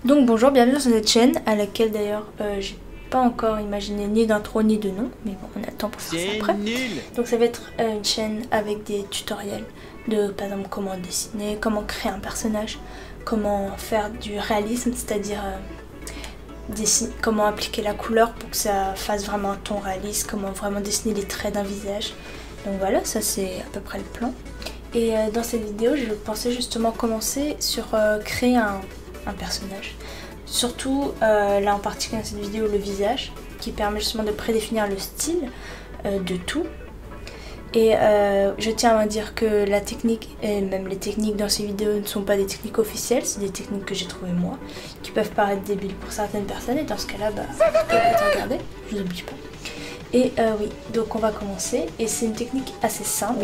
Donc bonjour, bienvenue sur cette chaîne à laquelle d'ailleurs j'ai pas encore imaginé ni d'intro ni de nom, mais bon on attend pour faire ça après. Donc ça va être une chaîne avec des tutoriels de par exemple comment dessiner, comment créer un personnage, comment faire du réalisme, c'est-à-dire comment appliquer la couleur pour que ça fasse vraiment un ton réaliste, comment vraiment dessiner les traits d'un visage. Donc voilà, ça c'est à peu près le plan. Et dans cette vidéo je pensais justement commencer sur créer un personnage. Surtout là en particulier dans cette vidéo le visage qui permet justement de prédéfinir le style de tout. Et je tiens à dire que la technique et même les techniques dans ces vidéos ne sont pas des techniques officielles, c'est des techniques que j'ai trouvées moi, qui peuvent paraître débiles pour certaines personnes et dans ce cas là, regardez, je vous oublie pas. Et oui, donc on va commencer et c'est une technique assez simple.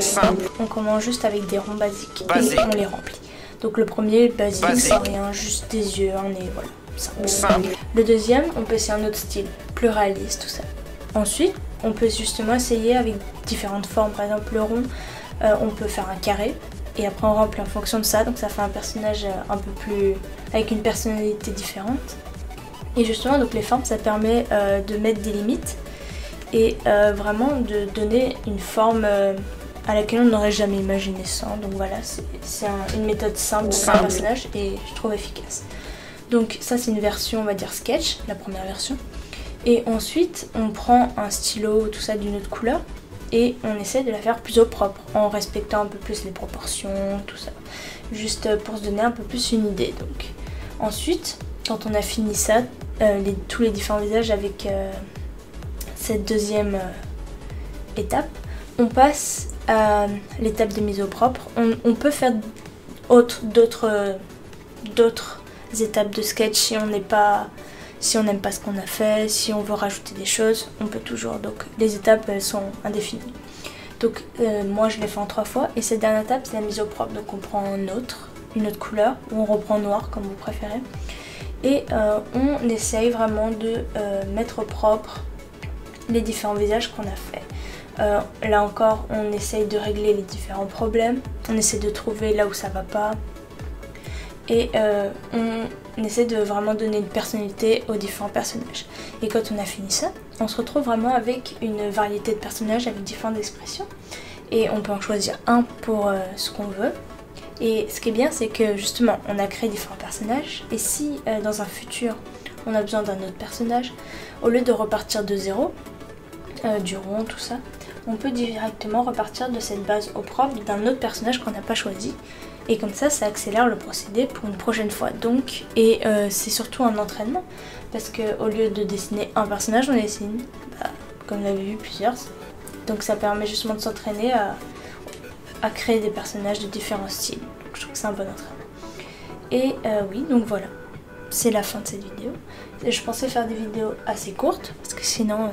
On commence juste avec des ronds basiques et on les remplit. Donc le premier, basique, sans rien, juste des yeux, un nez, voilà, simple. Le deuxième, on peut essayer un autre style, plus réaliste, tout ça. Ensuite, on peut justement essayer avec différentes formes, par exemple le rond, on peut faire un carré, et après on remplit en fonction de ça, donc ça fait un personnage un peu plus, avec une personnalité différente. Et justement, donc les formes, ça permet de mettre des limites, et vraiment de donner une forme à laquelle on n'aurait jamais imaginé ça. Donc voilà, c'est une méthode simple pour faire un personnage et je trouve efficace. Donc ça c'est une version on va dire sketch, la première version. Et ensuite on prend un stylo, tout ça d'une autre couleur et on essaie de la faire plus au propre en respectant un peu plus les proportions, tout ça. Juste pour se donner un peu plus une idée. Donc ensuite quand on a fini ça, tous les différents visages avec cette deuxième étape, on passe à l'étape de mise au propre. On peut faire d'autres étapes de sketch si on n'aime pas ce qu'on a fait, si on veut rajouter des choses, on peut toujours. Donc les étapes elles sont indéfinies. Donc moi je l'ai fait en 3 fois et cette dernière étape c'est la mise au propre. Donc on prend une autre couleur ou on reprend noir comme vous préférez et on essaye vraiment de mettre au propre les différents visages qu'on a fait. Là encore on essaye de régler les différents problèmes, on essaie de trouver là où ça va pas et on essaie de vraiment donner une personnalité aux différents personnages. Et quand on a fini ça, on se retrouve vraiment avec une variété de personnages avec différentes expressions et on peut en choisir un pour ce qu'on veut. Et ce qui est bien c'est que justement on a créé différents personnages et si dans un futur on a besoin d'un autre personnage, au lieu de repartir de zéro, du rond, tout ça, on peut directement repartir de cette base au propre d'un autre personnage qu'on n'a pas choisi et comme ça accélère le procédé pour une prochaine fois. Donc c'est surtout un entraînement parce que au lieu de dessiner un personnage on dessine comme vous l'avez vu plusieurs, donc ça permet justement de s'entraîner à créer des personnages de différents styles. Donc, je trouve que c'est un bon entraînement et oui, donc voilà, c'est la fin de cette vidéo. Et je pensais faire des vidéos assez courtes parce que sinon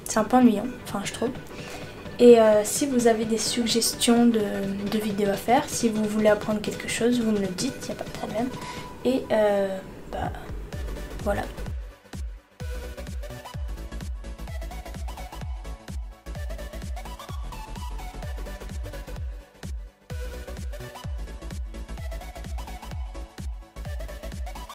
c'est un peu ennuyant, enfin je trouve. Et si vous avez des suggestions de vidéos à faire, si vous voulez apprendre quelque chose, vous me le dites, il n'y a pas de problème. Et voilà.